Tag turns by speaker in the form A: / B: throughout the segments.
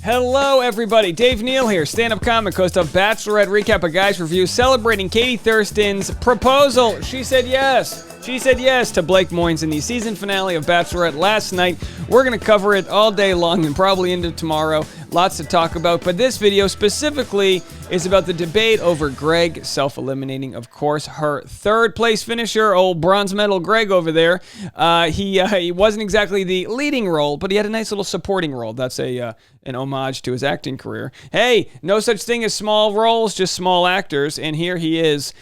A: Hello, everybody. Dave Neal here, stand-up comic, host of Bachelorette Recap, a guy's review, celebrating Katie Thurston's proposal. She said yes. She said yes to Blake Moynes in the season finale of Bachelorette last night. We're going to cover it all day long and probably into tomorrow. Lots to talk about, but this video specifically is about the debate over Greg self-eliminating, of course, her third place finisher, old bronze medal Greg over there. He wasn't exactly the leading role, but he had a nice little supporting role. That's an homage to his acting career. Hey, no such thing as small roles, just small actors, and here he is.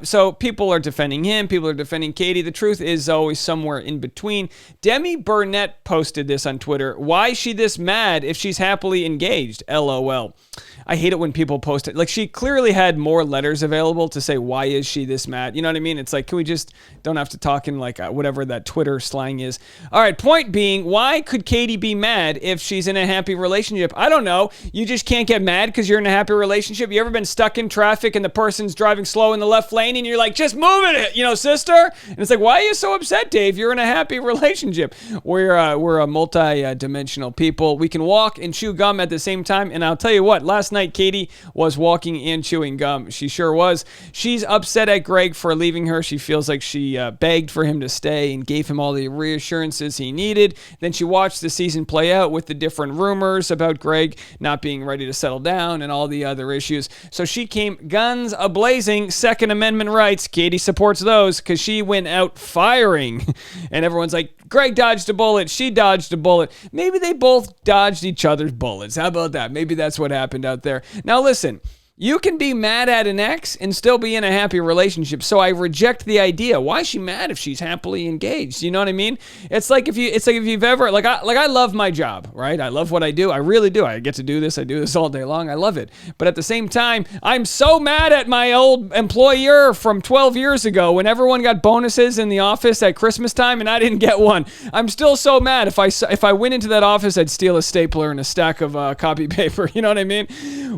A: So people are defending him, people are defending Katie. The truth is always somewhere in between. Demi Burnett posted this on Twitter. Why is she this mad if she's happily engaged? LOL. I hate it when people post it. Like, she clearly had more letters available to say, why is she this mad? You know what I mean? It's like, can we just don't have to talk in like whatever that Twitter slang is. All right, point being, why could Katie be mad if she's in a happy relationship? I don't know. You just can't get mad because you're in a happy relationship. You ever been stuck in traffic and the person's driving slow in the left lane and you're like, just move it, sister? And it's like, why are you so upset, Dave? You're in a happy relationship. We're a multi-dimensional people. We can walk and chew gum at the same time. And I'll tell you what, last night Katie was walking and chewing gum. She sure was. She's upset at Greg for leaving her. She feels like she begged for him to stay and gave him all the reassurances he needed. Then she watched the season play out with the different rumors about Greg not being ready to settle down and all the other issues. So she came guns a-blazing, Second Amendment rights. Katie supports those because she went out firing. And everyone's like, Greg dodged a bullet. She dodged a bullet. Maybe they both dodged each other's bullets. How about that? Maybe that's what happened out there. Now listen, you can be mad at an ex and still be in a happy relationship. So I reject the idea. Why is she mad if she's happily engaged? You know what I mean? It's like if you've ever I love my job, right? I love what I do. I really do. I get to do this. I do this all day long. I love it. But at the same time, I'm so mad at my old employer from 12 years ago when everyone got bonuses in the office at Christmas time and I didn't get one. I'm still so mad. If I went into that office, I'd steal a stapler and a stack of copy paper. You know what I mean?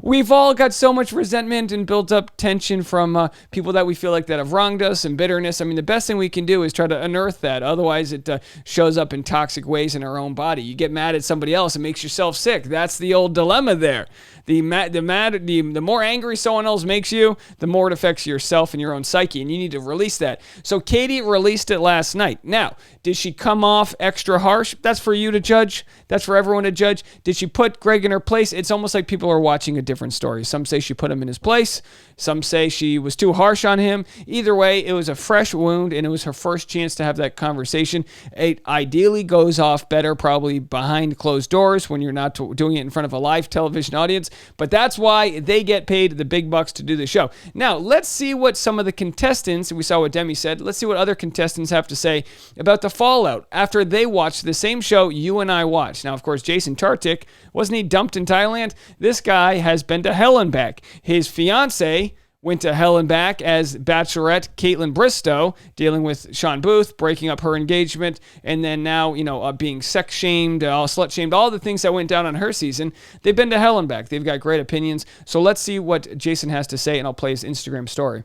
A: We've all got so much resentment and built up tension from people that we feel like that have wronged us and bitterness. I mean, the best thing we can do is try to unearth that. Otherwise, it shows up in toxic ways in our own body. You get mad at somebody else, it makes yourself sick. That's the old dilemma there. The more angry someone else makes you, the more it affects yourself and your own psyche, and you need to release that. So Katie released it last night. Now, did she come off extra harsh? That's for you to judge. That's for everyone to judge. Did she put Greg in her place? It's almost like people are watching a different story. Some say she put him in his place. Some say she was too harsh on him. Either way, it was a fresh wound, and it was her first chance to have that conversation. It ideally goes off better probably behind closed doors when you're not doing it in front of a live television audience, but that's why they get paid the big bucks to do the show. Now, let's see what some of the contestants, we saw what Demi said, let's see what other contestants have to say about the fallout after they watched the same show you and I watched. Now, of course, Jason Tartik, wasn't he dumped in Thailand? This guy has been to hell and back. His fiance went to hell and back as Bachelorette Caitlin Bristow, dealing with Sean Booth, breaking up her engagement, and then now, being sex shamed, slut shamed, all the things that went down on her season. They've been to hell and back. They've got great opinions. So let's see what Jason has to say, and I'll play his Instagram story.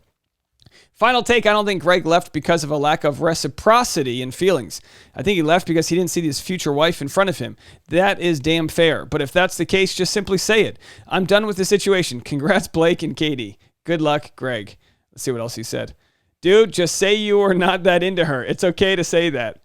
A: Final take, I don't think Greg left because of a lack of reciprocity in feelings. I think he left because he didn't see his future wife in front of him. That is damn fair. But if that's the case, just simply say it. I'm done with the situation. Congrats, Blake and Katie. Good luck, Greg. Let's see what else he said. Dude, just say you were not that into her. It's okay to say that.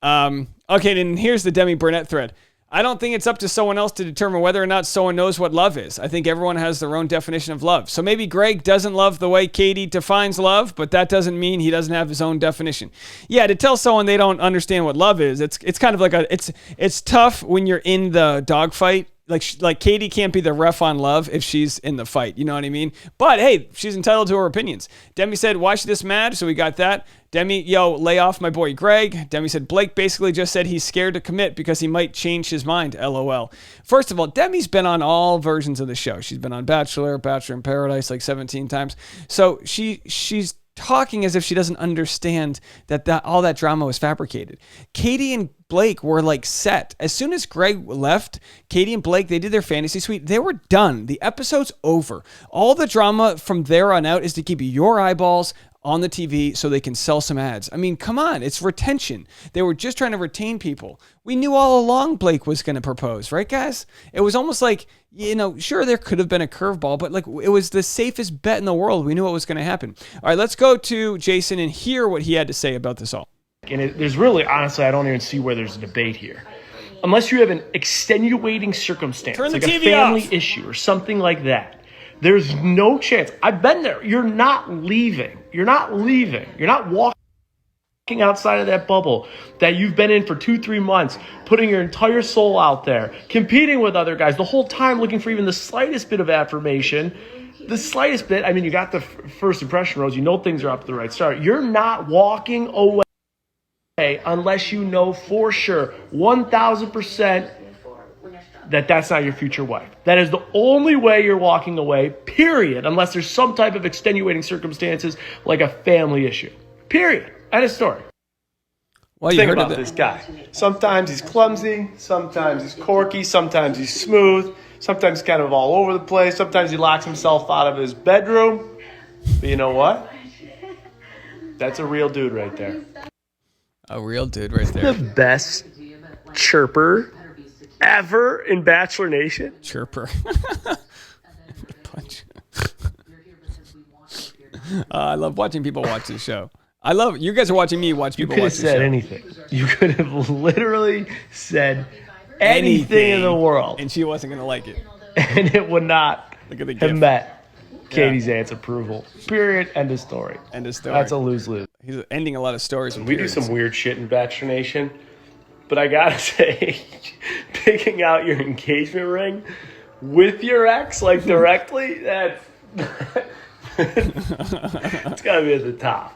A: Okay, then here's the Demi Burnett thread. I don't think it's up to someone else to determine whether or not someone knows what love is. I think everyone has their own definition of love. So maybe Greg doesn't love the way Katie defines love, but that doesn't mean he doesn't have his own definition. Yeah, to tell someone they don't understand what love is, it's kind of like it's tough when you're in the dogfight. Like Katie can't be the ref on love if she's in the fight. You know what I mean? But hey, she's entitled to her opinions. Demi said, why is she this mad? So we got that. Demi, lay off my boy Greg. Demi said, Blake basically just said he's scared to commit because he might change his mind. LOL. First of all, Demi's been on all versions of the show. She's been on Bachelor in Paradise like 17 times. So she's talking as if she doesn't understand that all that drama was fabricated. Katie and Blake were like set. As soon as Greg left, Katie and Blake, they did their fantasy suite. They were done. The episode's over. All the drama from there on out is to keep your eyeballs on the TV so they can sell some ads. I mean, come on, it's retention. They were just trying to retain people. We knew all along Blake was going to propose, right, guys? It was almost like, sure, there could have been a curveball, but like it was the safest bet in the world. We knew what was going to happen. All right, let's go to Jason and hear what he had to say about this all.
B: And there's really, honestly, I don't even see where there's a debate here. Unless you have an extenuating circumstance,
A: Turn the
B: like
A: TV
B: a family
A: off.
B: issue or something like that, there's no chance. I've been there. You're not leaving. You're not leaving. You're not walking outside of that bubble that you've been in for 2-3 months, putting your entire soul out there, competing with other guys the whole time, looking for even the slightest bit of affirmation, the slightest bit. I mean, you got the first impression, Rose. You know things are up to the right start. You're not walking away unless you know for sure, 1,000%, that's not your future wife. That is the only way you're walking away, period, unless there's some type of extenuating circumstances like a family issue. Period. End of story.
A: Well,
B: Think about this guy. Sometimes he's clumsy, sometimes he's quirky, sometimes he's smooth, sometimes he's kind of all over the place, sometimes he locks himself out of his bedroom. But you know what? That's a real dude right there.
A: A real dude right there.
B: The best chirper ever in Bachelor Nation.
A: Chirper. Punch. I love watching people watch this show. You guys are watching me watch people watch this show.
B: You could have said anything. You could have literally said anything in the world.
A: And she wasn't going to like it.
B: And it would not have met Katie's aunt's approval. Period. End of story.
A: End of story.
B: That's a lose-lose.
A: He's ending a lot of stories.
B: We do some weird shit in Bachelor Nation. But I gotta say, picking out your engagement ring with your ex, like directly, that's it's gotta be at the top.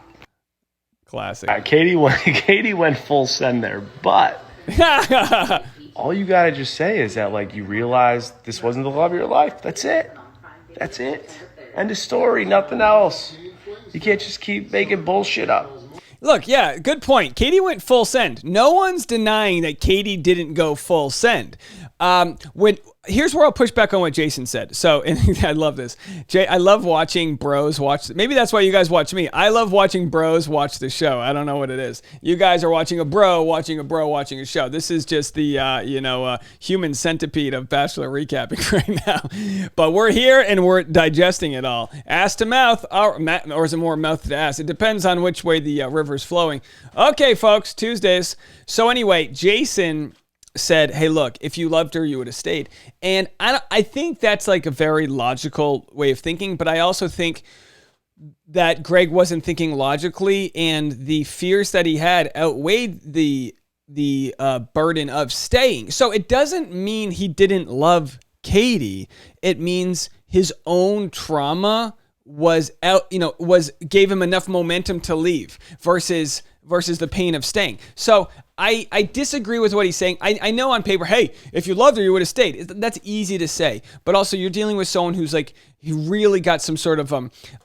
A: Classic.
B: Katie went full send there, but all you gotta just say is that like you realize this wasn't the love of your life. That's it. That's it. End of story. Nothing else. You can't just keep making bullshit up.
A: Look, yeah, good point. Katie went full send. No one's denying that Katie didn't go full send. Here's where I'll push back on what Jason said. So, and I love this. I love watching bros watch. Maybe that's why you guys watch me. I love watching bros watch the show. I don't know what it is. You guys are watching a bro watching a show. This is just the human centipede of Bachelor recapping right now. But we're here and we're digesting it all. Ass to mouth, or is it more mouth to ass? It depends on which way the river's flowing. Okay, folks, Tuesdays. So anyway, Jason said, hey, look, if you loved her, you would have stayed. And I think that's like a very logical way of thinking, but I also think that Greg wasn't thinking logically, and the fears that he had outweighed the burden of staying. So it doesn't mean he didn't love Katie. It means his own trauma gave him enough momentum to leave versus the pain of staying. So I disagree with what he's saying. I know on paper, hey, if you loved her, you would have stayed. That's easy to say. But also you're dealing with someone who's like, he really got some sort of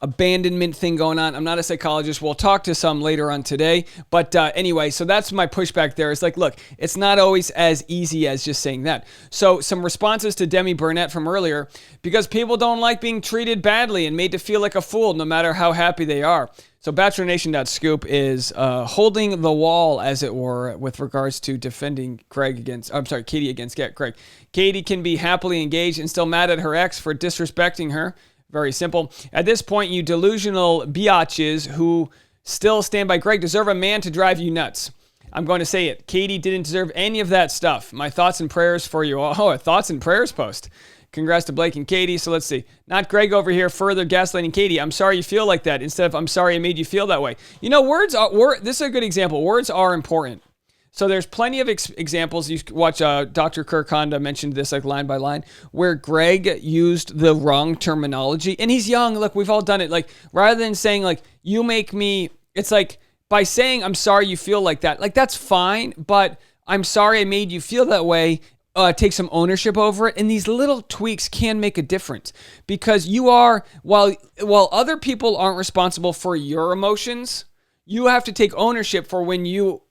A: abandonment thing going on. I'm not a psychologist. We'll talk to some later on today. But anyway, so that's my pushback there. It's like, look, it's not always as easy as just saying that. So some responses to Demi Burnett from earlier, because people don't like being treated badly and made to feel like a fool no matter how happy they are. So BachelorNation.scoop is holding the wall, as it were, with regards to defending Katie against Greg. Katie can be happily engaged and still mad at her ex for disrespecting her. Very simple. At this point, you delusional biatches who still stand by Greg deserve a man to drive you nuts. I'm going to say it. Katie didn't deserve any of that stuff. My thoughts and prayers for you. Oh, a thoughts and prayers post. Congrats to Blake and Katie. So let's see. Not Greg over here further gaslighting Katie. I'm sorry you feel like that instead of I'm sorry I made you feel that way. You know, this is a good example. Words are important. So there's plenty of examples. You watch Dr. Kirk Honda mentioned this like line by line where Greg used the wrong terminology. And he's young. Look, we've all done it. Like rather than saying like, you make me, it's like by saying I'm sorry you feel like that. Like that's fine. But I'm sorry I made you feel that way. Take some ownership over it, and these little tweaks can make a difference because you are, while other people aren't responsible for your emotions, you have to take ownership for when you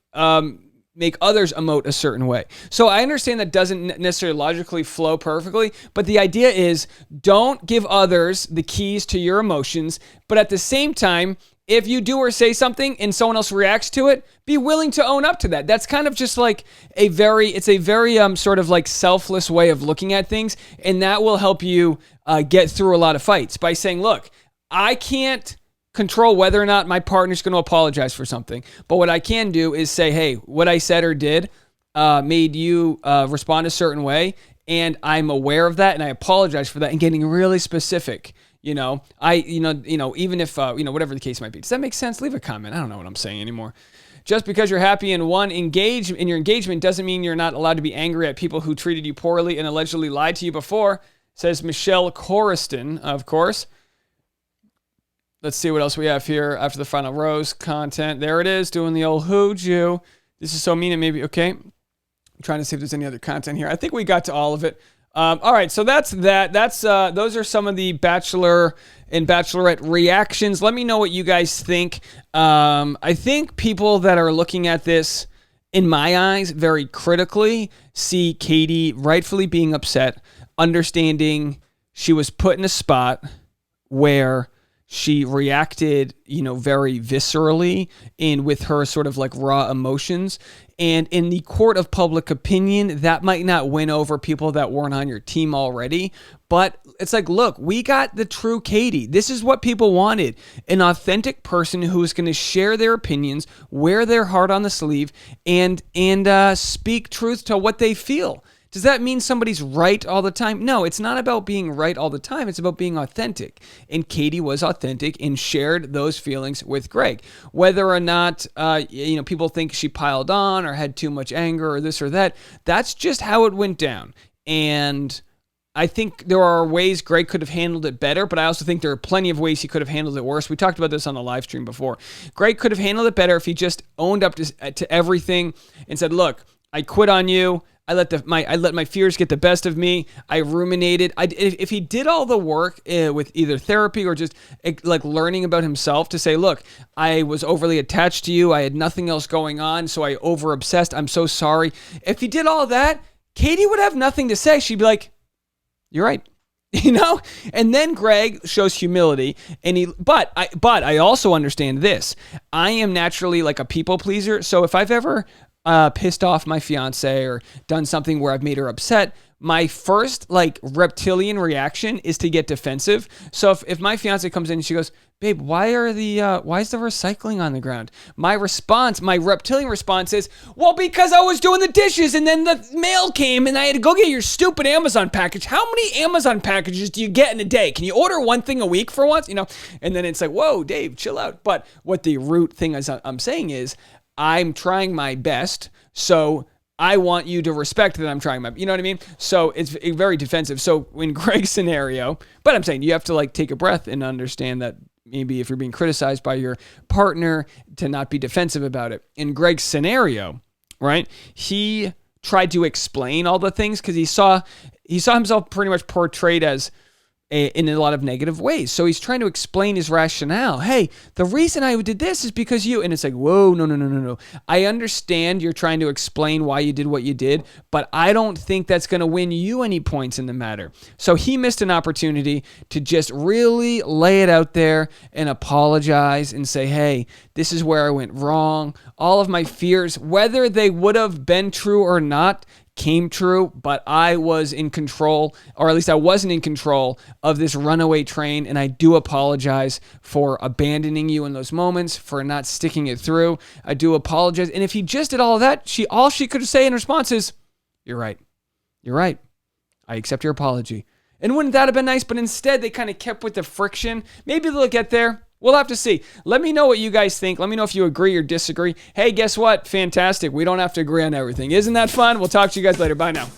A: make others emote a certain way. So I understand that doesn't necessarily logically flow perfectly, but the idea is don't give others the keys to your emotions, but at the same time, if you do or say something and someone else reacts to it, be willing to own up to that. That's kind of just like it's a very sort of like selfless way of looking at things. And that will help you get through a lot of fights by saying, look, I can't control whether or not my partner's going to apologize for something. But what I can do is say, hey, what I said or did made you respond a certain way. And I'm aware of that and I apologize for that, and getting really specific. Even if, whatever the case might be. Does that make sense? Leave a comment. I don't know what I'm saying anymore. Just because you're happy in your engagement doesn't mean you're not allowed to be angry at people who treated you poorly and allegedly lied to you before, says Michelle Corriston, of course. Let's see what else we have here after the final rose content. There it is, doing the old who'd you. This is so mean, and maybe, okay. I'm trying to see if there's any other content here. I think we got to all of it. All right, so that's that. Those are some of the Bachelor and Bachelorette reactions. Let me know what you guys think. I think people that are looking at this, in my eyes, very critically, see Katie rightfully being upset, understanding she was put in a spot where she reacted, very viscerally and with her sort of like raw emotions. And in the court of public opinion, that might not win over people that weren't on your team already. But it's like, look, we got the true Katie. This is what people wanted. An authentic person who is going to share their opinions, wear their heart on the sleeve, and speak truth to what they feel. Does that mean somebody's right all the time? No, it's not about being right all the time. It's about being authentic. And Katie was authentic and shared those feelings with Greg. Whether or not, people think she piled on or had too much anger or this or that, that's just how it went down. And I think there are ways Greg could have handled it better, but I also think there are plenty of ways he could have handled it worse. We talked about this on the live stream before. Greg could have handled it better if he just owned up to everything and said, look, I quit on you. I let my fears get the best of me. I ruminated. If he did all the work with either therapy or just like learning about himself to say, look, I was overly attached to you. I had nothing else going on, so I over-obsessed. I'm so sorry. If he did all that, Katie would have nothing to say. She'd be like, you're right. And then Greg shows humility, but I also understand this. I am naturally like a people pleaser. So if I've ever pissed off my fiance or done something where I've made her upset, my first like reptilian reaction is to get defensive. So if my fiance comes in and she goes, babe, why is the recycling on the ground? My reptilian response is, well, because I was doing the dishes and then the mail came and I had to go get your stupid Amazon package. How many Amazon packages do you get in a day? Can you order one thing a week for once? And then it's like, whoa, Dave, chill out. But what the root thing is I'm saying is, I'm trying my best, so I want you to respect that I'm trying my, you know what I mean? So it's very defensive. So in Greg's scenario, but I'm saying you have to like take a breath and understand that maybe if you're being criticized by your partner, to not be defensive about it. In Greg's scenario, right, he tried to explain all the things because he saw himself pretty much portrayed as in a lot of negative ways. So he's trying to explain his rationale. Hey, the reason I did this is because you, and it's like, whoa, no. I understand you're trying to explain why you did what you did, but I don't think that's going to win you any points in the matter. So he missed an opportunity to just really lay it out there and apologize and say, hey, this is where I went wrong. All of my fears, whether they would have been true or not, came true, but I was in control, or at least I wasn't in control of this runaway train, and I do apologize for abandoning you in those moments, for not sticking it through. I do apologize. And if he just did all of that, all she could say in response is, you're right. I accept your apology. And wouldn't that have been nice? But instead, they kind of kept with the friction. Maybe they'll get there. We'll have to see. Let me know what you guys think. Let me know if you agree or disagree. Hey, guess what? Fantastic. We don't have to agree on everything. Isn't that fun? We'll talk to you guys later. Bye now.